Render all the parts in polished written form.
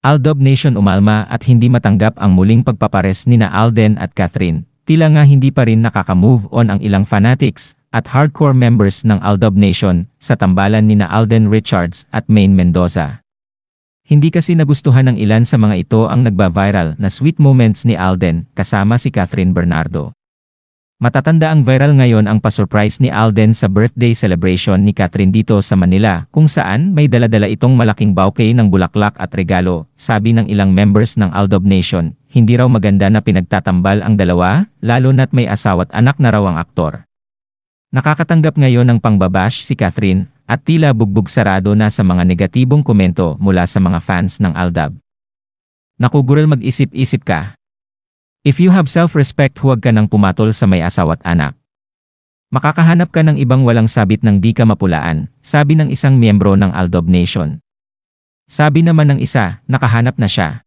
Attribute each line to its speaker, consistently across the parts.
Speaker 1: Aldab Nation umalma at hindi matanggap ang muling pagpapares nina Alden at Catherine. Tila nga hindi pa rin nakaka-move on ang ilang fanatics at hardcore members ng Aldab Nation sa tambalan nina Alden Richards at Maine Mendoza. Hindi kasi nagustuhan ng ilan sa mga ito ang nagba-viral na sweet moments ni Alden kasama si Catherine Bernardo. Matatanda ang viral ngayon ang pa-surprise ni Alden sa birthday celebration ni Catherine dito sa Manila kung saan may dala-dala itong malaking bouquet ng bulaklak at regalo. Sabi ng ilang members ng Aldab Nation, hindi raw maganda na pinagtatambal ang dalawa, lalo na't may asawa't anak na raw ang aktor. Nakakatanggap ngayon ng pangbabash si Catherine at tila bugbog sarado na sa mga negatibong komento mula sa mga fans ng Aldab. Naku girl, mag-isip-isip ka. If you have self-respect, huwag ka nang pumatol sa may asawa't anak. Makakahanap ka ng ibang walang sabit ng di ka mapulaan, sabi ng isang miyembro ng Aldab Nation. Sabi naman ng isa, nakahanap na siya.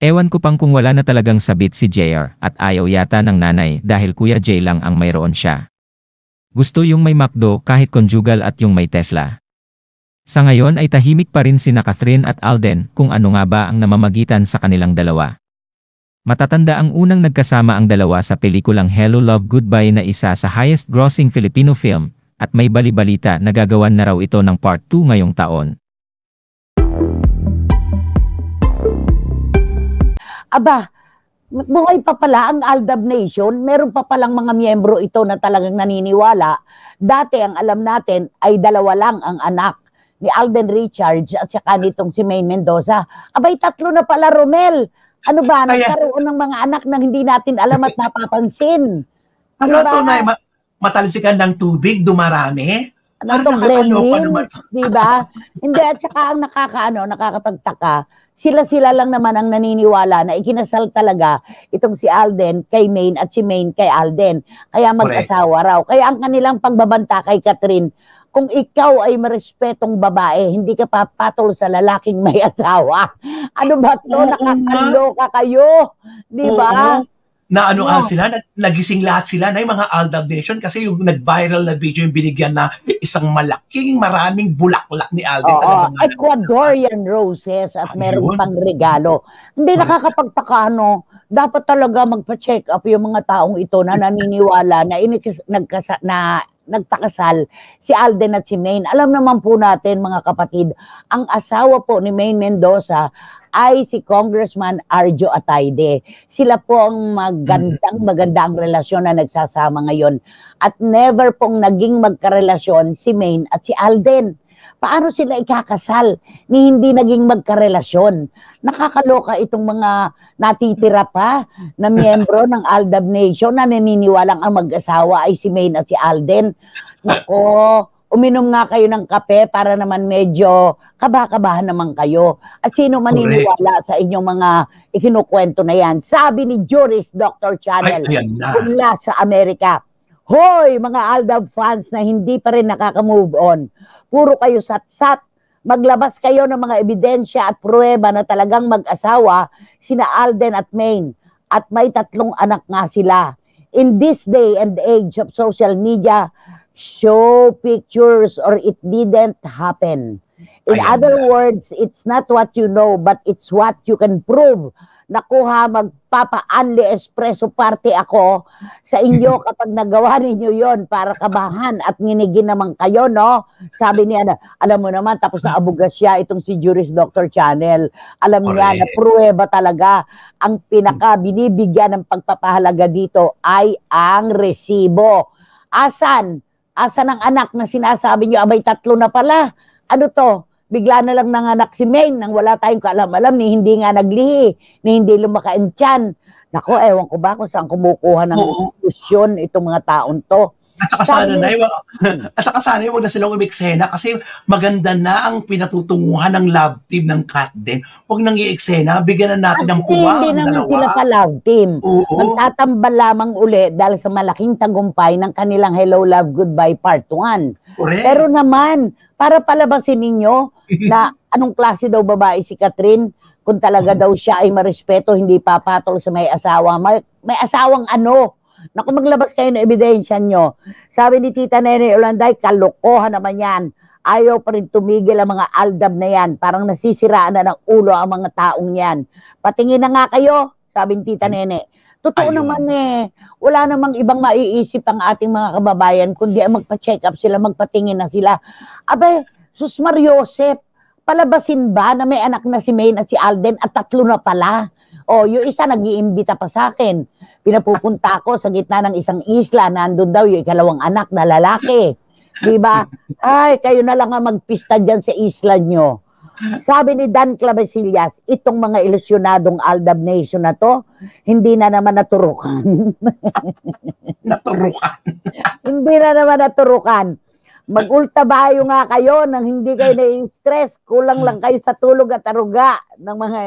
Speaker 1: Ewan ko pang kung wala na talagang sabit si JR at ayaw yata ng nanay dahil Kuya Jay lang ang mayroon siya. Gusto yung may McDo kahit conjugal at yung may Tesla. Sa ngayon ay tahimik pa rin sina Catherine at Alden kung ano nga ba ang namamagitan sa kanilang dalawa. Matatanda ang unang nagkasama ang dalawa sa pelikulang Hello Love Goodbye na isa sa highest grossing Filipino film at may bali-balita na gagawan na raw ito ng part 2 ngayong taon.
Speaker 2: Aba, buhay pa pala ang Aldab Nation, meron pa palang mga miyembro ito na talagang naniniwala. Dati ang alam natin ay dalawa lang ang anak ni Alden Richards at saka nitong si Maine Mendoza. Abay, tatlo na pala, Romel. Ano ba, nagkaroon ng mga anak na hindi natin alam at napapansin.
Speaker 3: Ano ito na, matalsikan ng tubig, dumarami?
Speaker 2: Ano itong gremlins, di ba? Hindi, at saka ang nakakapagtaka, sila lang naman ang naniniwala na ikinasal talaga itong si Alden kay Maine at si Maine kay Alden. Kaya mag-asawa raw. Kaya ang kanilang pagbabanta kay Catherine, kung ikaw ay marespetong babae, hindi ka papatol sa lalaking may asawa. Ano ba ito? Nakakaloka kayo. Di ba?
Speaker 3: Na ano sila, nagising lahat sila na yung mga Aldab Nation kasi yung nag-viral na video yung binigyan na isang maraming bulaklak ni Alden.
Speaker 2: Ecuadorian roses at meron pang regalo. Hindi nakakapagtaka, no? Dapat talaga magpa-check up yung mga taong ito na naniniwala na nagpakasal si Alden at si Maine. Alam naman po natin mga kapatid, ang asawa po ni Maine Mendoza ay si Congressman Arjo Atayde. Sila po ang magandang relasyon na nagsasama ngayon. At never pong naging magkarelasyon si Maine at si Alden. Paano sila ikakasal ni hindi naging magkarelasyon? Nakakaloka itong mga natitira pa na miyembro ng Aldab Nation na naniniwalang ang mag-asawa ay si Maine at si Alden. Nako, uminom nga kayo ng kape para naman medyo kaba-kabahan naman kayo. At sino maniniwala sa inyong mga ikinukwento na yan? Sabi ni Juris Dr. Channel mula sa Amerika, hoy mga Aldab fans na hindi pa rin nakaka-move on. Puro kayo sat-sat. Maglabas kayo ng mga ebidensya at pruweba na talagang mag-asawa sina Alden at Maine. At may 3 anak nga sila. In this day and age of social media, show pictures or it didn't happen. In other words, it's not what you know, but it's what you can prove. Nakuha, magpapa-unli espresso party ako sa inyo kapag nagawa ninyo yon para kabahan at nginigin naman kayo, no? Sabi niya, alam mo naman, tapos na abugasya itong si Juris Dr. Channel. Alam niya na pruweba talaga ang binibigyan ng pagpapahalaga dito ay ang resibo. Asan ang anak na sinasabi niyo, abay 3 na pala. Ano to? Bigla na lang nanganak si Maine nang wala tayong kaalam-alam, ni hindi nga naglihi, ni hindi lumakain tiyan. Nako, ewan ko ba kung saan kumukuha ng ilusyon itong mga taon to.
Speaker 3: At saka sana huwag na silang umiksena kasi maganda na ang pinatutunguhan ng love team ng Kat din. Huwag nang i-eksena, bigyan na natin ng puwa.
Speaker 2: Hindi naman sila sa love team. Magtatambal lamang uli dahil sa malaking tagumpay ng kanilang Hello Love Goodbye Part 1. Pero naman, para palabasin ninyo na anong klase daw babae si Catherine, kung talaga daw siya ay marespeto, hindi papatol sa may asawa. May asawang ano? Naku, maglabas kayo ng ebidensya nyo. Sabi ni Tita Nene Olanday, kalokohan naman yan. ayaw pa rin tumigil ang mga aldab na yan. Parang nasisiraan na ng ulo ang mga taong yan. Patingin na nga kayo, sabi ni Tita Nene. Totoo naman wala namang ibang maiisip ang ating mga kababayan kundi magpa-check up sila, magpatingin na sila. Abe, Sus Mariosep, palabasin ba na may anak na si Maine at si Alden at 3 na pala? O, yung isa nag-iimbita pa sa akin. Pinapupunta ako sa gitna ng isang isla, nandun daw yung 2 anak na lalaki. Diba? Ay, kayo na lang ang magpista dyan sa isla nyo. Sabi ni Dan Clavesillas, itong mga ilusyonadong Aldab Nation na to, hindi na naman naturukan.
Speaker 3: Naturukan.
Speaker 2: Hindi na naman naturukan. Mag-ultabayo nga kayo nang hindi kayo na-stress. Kulang lang kayo sa tulog at aruga ng mga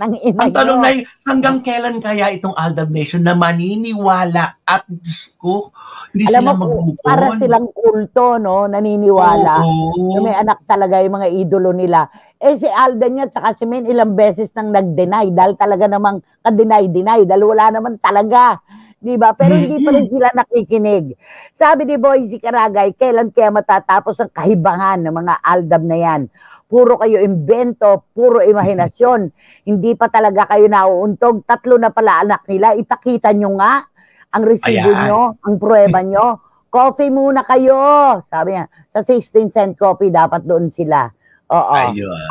Speaker 2: ng ina
Speaker 3: Ang tanong
Speaker 2: nyo.
Speaker 3: na hanggang kailan kaya itong Aldab Nation na maniniwala at Diyos ko, hindi
Speaker 2: Alam
Speaker 3: sila
Speaker 2: mo,
Speaker 3: mag-move
Speaker 2: para
Speaker 3: on.
Speaker 2: silang kulto, no? Naniniwala. Na may anak talaga yung mga idolo nila. Si Alden at saka si Maine ilang beses nang nag-deny dahil talaga namang ka-deny-deny dahil wala naman talaga. Diba? Pero hindi pa rin sila nakikinig. Sabi ni Boyzy Caragay, kailan kaya matatapos ang kahibangan ng mga Aldab na yan? Puro kayo imbento, puro imahinasyon. Hindi pa talaga kayo nauuntog. 3 na pala anak nila. Ipakita nyo nga ang resibo nyo, ang pruweba nyo. Coffee muna kayo. Sabi niya, sa 16-cent coffee dapat doon sila. Oo.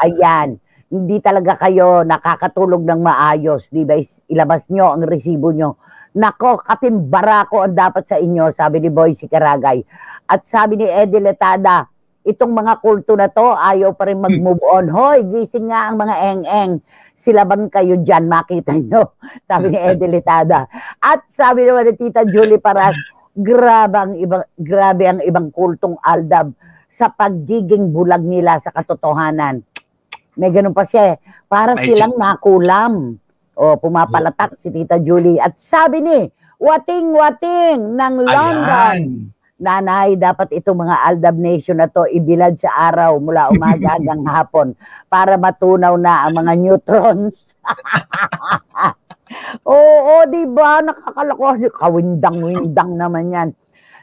Speaker 2: Ayan. Hindi talaga kayo nakakatulog ng maayos. Diba? Ilabas nyo ang resibo nyo. Nako, kapimbarako ang dapat sa inyo, sabi ni Boyzy Caragay. At sabi ni Eddie Letada, itong mga kulto na to, ayaw pa rin mag-move on. Hoy, gising nga ang mga eng-eng. Silaban kayo dyan, makita nyo. Sabi ni Eddie Letada. At sabi naman ni Tita Julie Paras, grabe ang ibang kultong Aldab sa pagiging bulag nila sa katotohanan. May ganun pa siya. Para silang nakulam. O, pumapalatak si Tita Julie. At sabi ni, wating-wating ng London. Nanay, dapat itong mga Aldab Nation na to ibilad sa araw mula umaga hanggang hapon para matunaw na ang mga neutrons. Oo, diba? Nakakaloko. Kawindang-windang naman yan.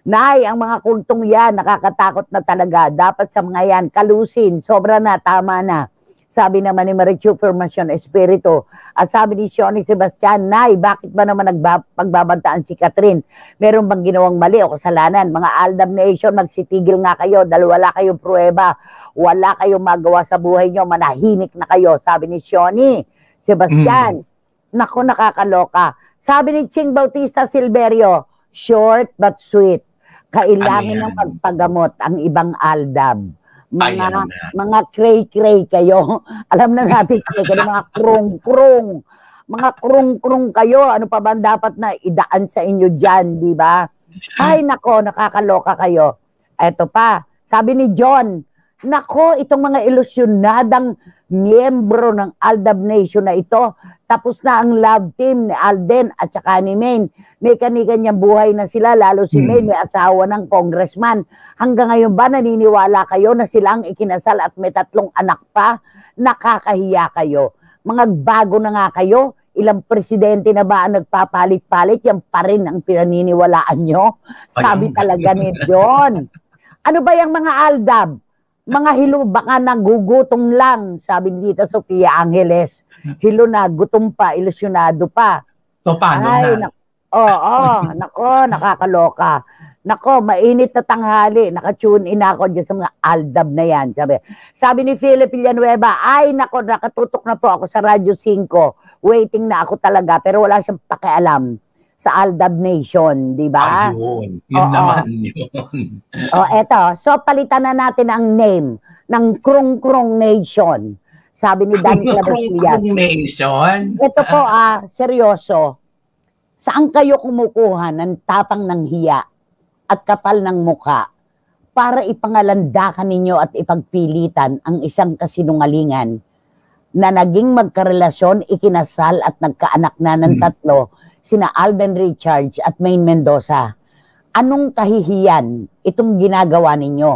Speaker 2: Nay, ang mga kultong yan, nakakatakot na talaga. Dapat sa mga yan, kalusin. Sobra na, tama na. Sabi naman ni Marichu Formacion Espiritu. At sabi ni Shoni Sebastian, Nay, bakit ba naman pagbabantaan si Catherine? Meron bang ginawang mali o kasalanan? Mga Aldab Nation, magsitigil nga kayo dahil wala kayong pruweba. Wala kayong magawa sa buhay nyo. Manahimik na kayo. Sabi ni Shoni Sebastian. Nako, nakakaloka. Sabi ni Ching Bautista Silverio, short but sweet. Kailangan ng magpagamot ang ibang Aldab. Mga cray-cray kayo. Alam na natin kayo, mga krung-krung. Mga krung-krung kayo. Ano pa ba dapat na idaan sa inyo dyan, di ba? Ay, nako, nakakaloka kayo. Eto pa, sabi ni John, nako, itong mga ilusyonadang miyembro ng Aldab Nation na ito, tapos na ang love team ni Alden at saka ni Maine. May kani-kanyang buhay na sila, lalo si Maine, may asawa ng congressman. Hanggang ngayon ba naniniwala kayo na sila ang ikinasal at may 3 anak pa? Nakakahiya kayo. Mga bago na nga kayo, ilang presidente na ba ang nagpapalit-palit, yan pa rin ang pinaniniwalaan nyo? Sabi talaga ni John. Ano ba yung mga Aldab? Mga hilo, baka nagugutom lang, sabi ni Tita Sofia Angeles. Hilo na, gutom pa, ilusyonado pa.
Speaker 3: So, paano na?
Speaker 2: Nako, nakakaloka. Nako, mainit na tanghali, nakatune in ako dyan sa mga Aldab na yan. Sabi ni Philip Villanueva, ay nako, nakatutok na po ako sa Radyo 5. Waiting na ako talaga, pero wala siyang pakialam sa Aldab Nation, di ba?
Speaker 3: Ayun, yun naman yun.
Speaker 2: Eto, so palitan na natin ang name ng Krung-Krung Nation. Sabi ni Dan Clavesillas.
Speaker 3: Krung-Krung Nation?
Speaker 2: Ito po, seryoso. Saan kayo kumukuha ng tapang ng hiya at kapal ng mukha para ipangalandakan ninyo at ipagpilitan ang isang kasinungalingan na naging magkarelasyon, ikinasal at nagkaanak na ng 3, sina Alden Richards at Maine Mendoza. Anong kahihiyan itong ginagawa ninyo?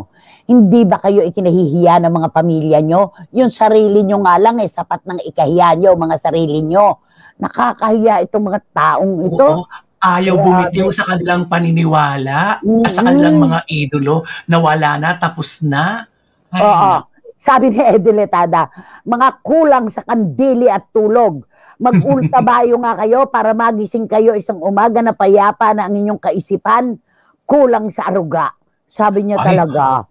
Speaker 2: Hindi ba kayo ikinahihiya ng mga pamilya nyo? Yung sarili nyo nga lang, sapat ng ikahiya nyo, mga sarili nyo. Nakakahiya itong mga taong ito.
Speaker 3: Ayaw
Speaker 2: Grabe.
Speaker 3: bumitiw sa kanilang paniniwala at sa kanilang mga idolo na wala na, tapos na. Ay,
Speaker 2: Oo. Sabi ni Ediletada, mga kulang sa kandili at tulog. Mag-ultabayo nga kayo para magising kayo isang umaga na payapa na ang inyong kaisipan. Kulang sa aruga. Sabi niya
Speaker 3: Ay.
Speaker 2: talaga.